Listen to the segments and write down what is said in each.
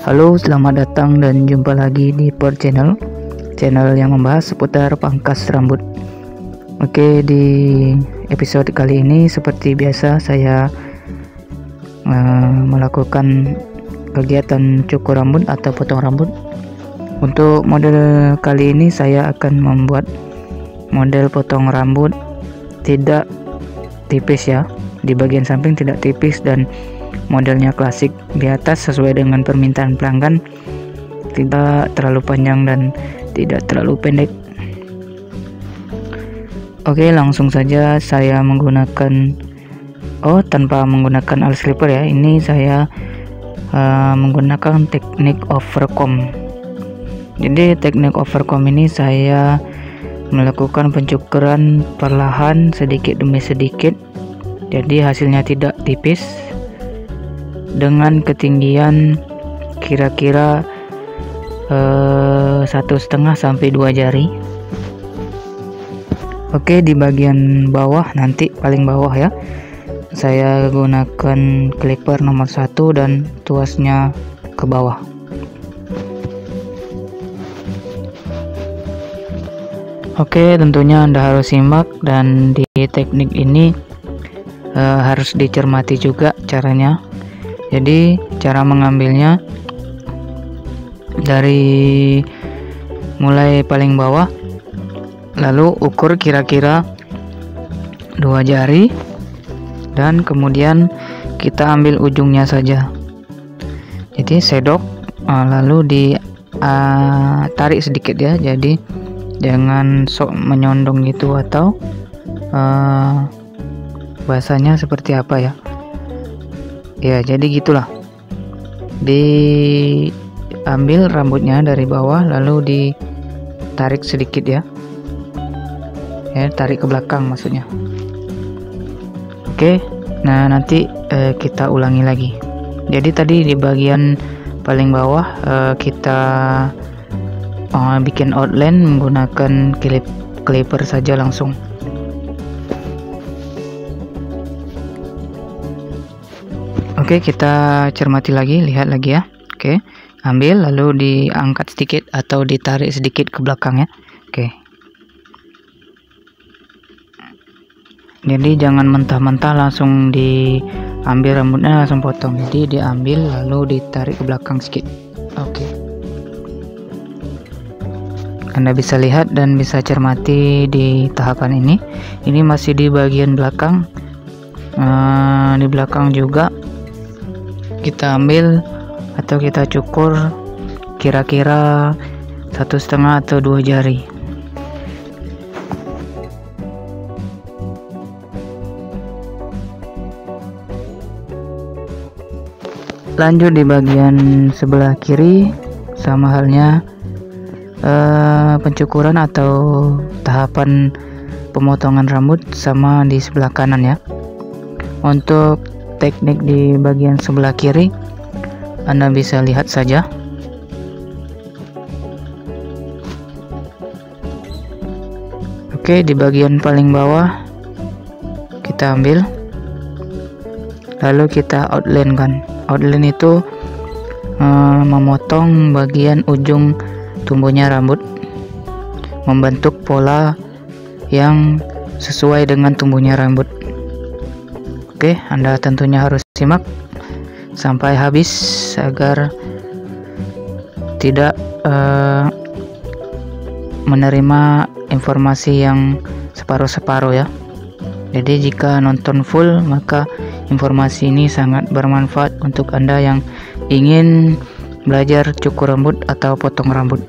Halo, selamat datang dan jumpa lagi di Per Channel yang membahas seputar pangkas rambut. Oke, di episode kali ini seperti biasa saya melakukan kegiatan cukur rambut atau potong rambut. Untuk model kali ini saya akan membuat model potong rambut tidak tipis ya, di bagian samping tidak tipis dan modelnya klasik, di atas sesuai dengan permintaan pelanggan, tidak terlalu panjang dan tidak terlalu pendek. Oke, langsung saja saya menggunakan tanpa menggunakan alis clipper ya. Ini saya menggunakan teknik overcomb. Jadi teknik overcomb ini saya melakukan pencukuran perlahan sedikit demi sedikit, jadi hasilnya tidak tipis, dengan ketinggian kira-kira 1,5 sampai 2 jari. Oke, di bagian bawah, nanti paling bawah ya, saya gunakan clipper nomor 1 dan tuasnya ke bawah. Oke, tentunya Anda harus simak, dan di teknik ini harus dicermati juga caranya. Jadi cara mengambilnya dari mulai paling bawah, lalu ukur kira-kira 2 jari, dan kemudian kita ambil ujungnya saja. Jadi sedok, lalu ditarik sedikit ya, jadi jangan sok menyondong gitu, atau bahasanya seperti apa ya. Ya, jadi gitulah. Diambil rambutnya dari bawah, lalu ditarik sedikit ya. Ya, tarik ke belakang maksudnya. Oke, nah nanti kita ulangi lagi. Jadi tadi di bagian paling bawah kita bikin outline menggunakan clipper saja langsung. Oke, kita cermati lagi, lihat lagi ya. Oke, ambil lalu diangkat sedikit atau ditarik sedikit ke belakang ya. Oke. Jadi jangan mentah-mentah langsung diambil rambutnya langsung potong. Jadi diambil lalu ditarik ke belakang sedikit. Oke. Anda bisa lihat dan bisa cermati di tahapan ini. Ini masih di bagian belakang. Di belakang juga kita ambil atau kita cukur kira-kira 1,5 atau 2 jari. Lanjut di bagian sebelah kiri, sama halnya pencukuran atau tahapan pemotongan rambut sama di sebelah kanan ya. Untuk teknik di bagian sebelah kiri Anda bisa lihat saja. Oke, di bagian paling bawah kita ambil, lalu kita outline kan. Outline itu memotong bagian ujung tumbuhnya rambut, membentuk pola yang sesuai dengan tumbuhnya rambut. Oke, Anda tentunya harus simak sampai habis agar tidak menerima informasi yang separuh-separuh ya. Jadi jika nonton full, maka informasi ini sangat bermanfaat untuk Anda yang ingin belajar cukur rambut atau potong rambut.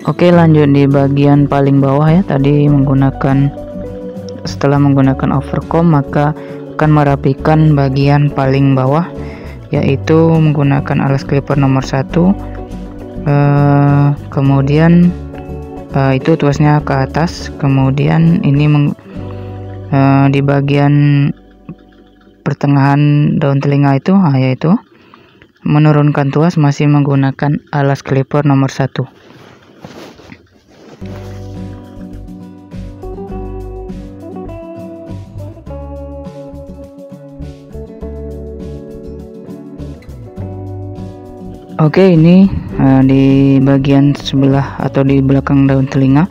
Oke, lanjut di bagian paling bawah ya. Tadi setelah menggunakan overcomb, maka akan merapikan bagian paling bawah, yaitu menggunakan alas clipper nomor 1. Kemudian itu tuasnya ke atas, kemudian ini di bagian pertengahan daun telinga itu, yaitu menurunkan tuas masih menggunakan alas clipper nomor 1. Oke, ini di bagian sebelah atau di belakang daun telinga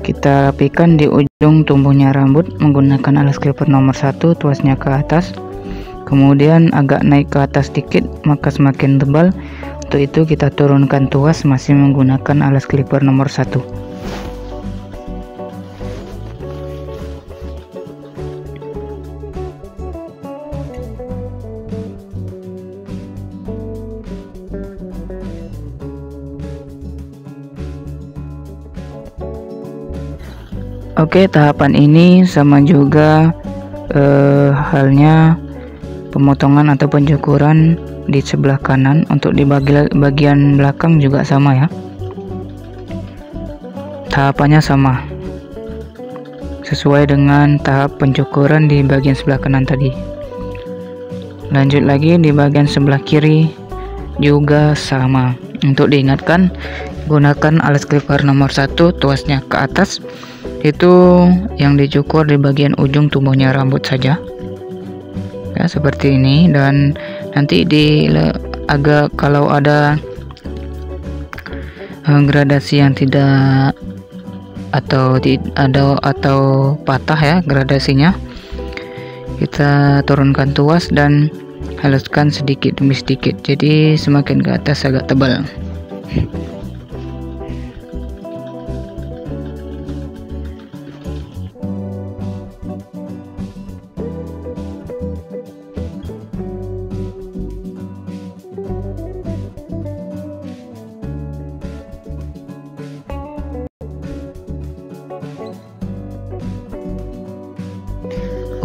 kita rapikan di ujung tumbuhnya rambut menggunakan alas clipper nomor 1, tuasnya ke atas, kemudian agak naik ke atas sedikit maka semakin tebal. Untuk itu kita turunkan tuas masih menggunakan alas clipper nomor 1. Oke, tahapan ini sama juga halnya pemotongan atau pencukuran di sebelah kanan. Untuk di bagian belakang juga sama ya, tahapannya sama sesuai dengan tahap pencukuran di bagian sebelah kanan tadi. Lanjut lagi di bagian sebelah kiri juga sama. Untuk diingatkan, gunakan alas clipper nomor 1, tuasnya ke atas, itu yang dicukur di bagian ujung tumbuhnya rambut saja ya, seperti ini. Dan nanti kalau ada gradasi yang tidak atau patah ya gradasinya, kita turunkan tuas dan haluskan sedikit demi sedikit, jadi semakin ke atas agak tebal.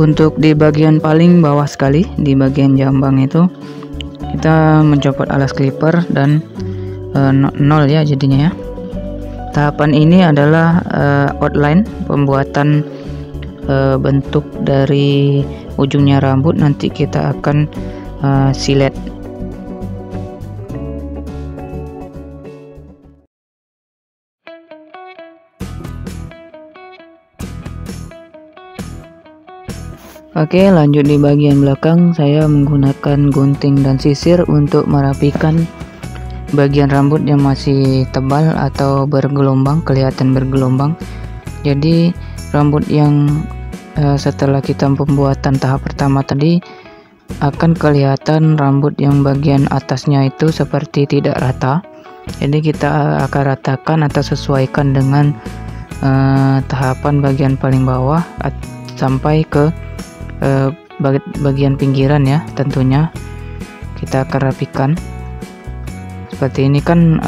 Untuk di bagian paling bawah sekali, di bagian jambang itu, kita mencopot alas clipper dan nol ya jadinya ya. Tahapan ini adalah outline, pembuatan bentuk dari ujungnya rambut. Nanti kita akan silet. Oke, lanjut di bagian belakang, saya menggunakan gunting dan sisir untuk merapikan bagian rambut yang masih tebal atau bergelombang, kelihatan bergelombang. Jadi rambut yang setelah kita pembuatan tahap pertama tadi, akan kelihatan rambut yang bagian atasnya itu seperti tidak rata. Jadi kita akan ratakan atau sesuaikan dengan tahapan bagian paling bawah sampai ke bagian pinggiran ya. Tentunya kita akan rapikan seperti ini kan,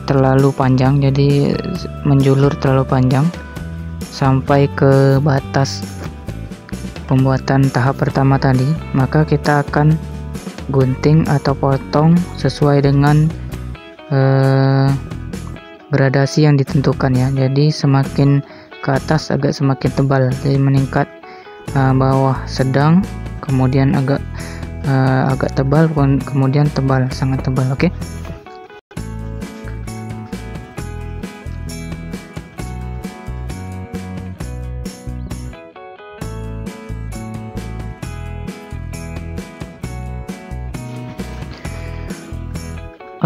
terlalu panjang, jadi menjulur terlalu panjang sampai ke batas pembuatan tahap pertama tadi, maka kita akan gunting atau potong sesuai dengan gradasi yang ditentukan ya. Jadi semakin ke atas agak semakin tebal, jadi meningkat bawah sedang, kemudian agak tebal, kemudian tebal, sangat tebal. Oke.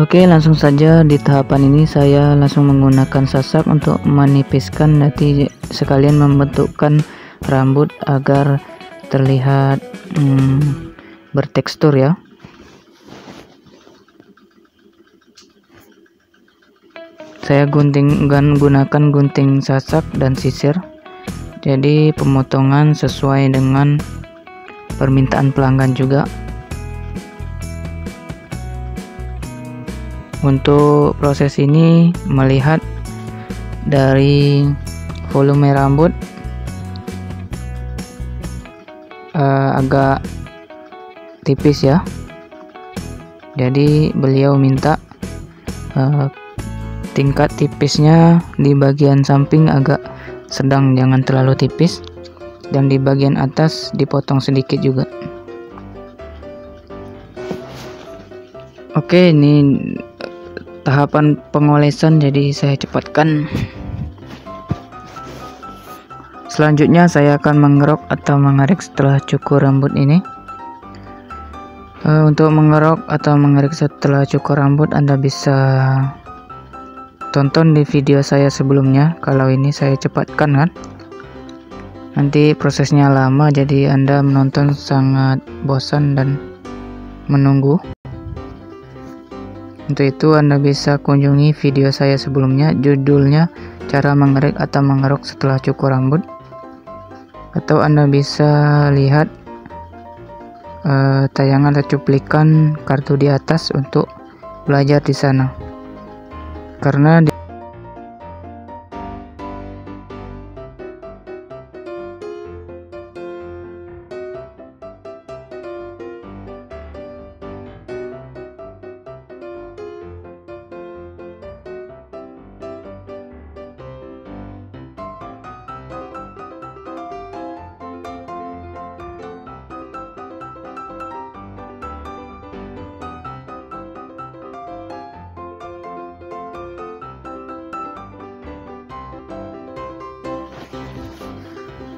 Oke, langsung saja di tahapan ini saya langsung menggunakan sasak untuk menipiskan, nanti sekalian membentukkan rambut agar terlihat bertekstur ya. Saya gunakan gunting sasak dan sisir, jadi pemotongan sesuai dengan permintaan pelanggan juga. Untuk proses ini melihat dari volume rambut, agak tipis ya. Jadi beliau minta tingkat tipisnya di bagian samping agak sedang, jangan terlalu tipis, dan di bagian atas dipotong sedikit juga. Oke, ini tahapan pengolesan, jadi saya cepatkan. Selanjutnya saya akan mengerok atau mengerik setelah cukur rambut ini. Untuk mengerok atau mengerik setelah cukur rambut, Anda bisa tonton di video saya sebelumnya. Kalau ini saya cepatkan kan, nanti prosesnya lama, jadi Anda menonton sangat bosan dan menunggu. Untuk itu Anda bisa kunjungi video saya sebelumnya, judulnya cara mengerik atau mengerok setelah cukur rambut, atau Anda bisa lihat tayangan atau cuplikan kartu di atas untuk belajar di sana. Karena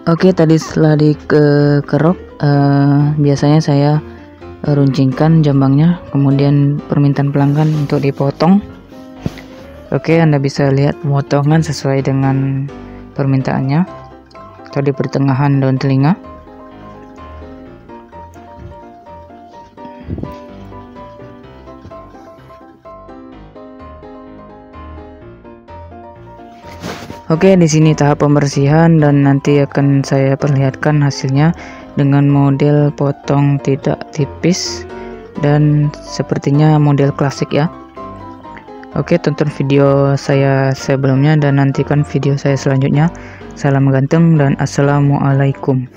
Oke, tadi setelah dikerok, biasanya saya runcingkan jambangnya, kemudian permintaan pelanggan untuk dipotong. Oke, Anda bisa lihat pemotongan sesuai dengan permintaannya, atau di pertengahan daun telinga. Oke, di sini tahap pembersihan, dan nanti akan saya perlihatkan hasilnya dengan model potong tidak tipis dan sepertinya model klasik ya. Oke, tonton video saya sebelumnya dan nantikan video saya selanjutnya. Salam ganteng dan assalamualaikum.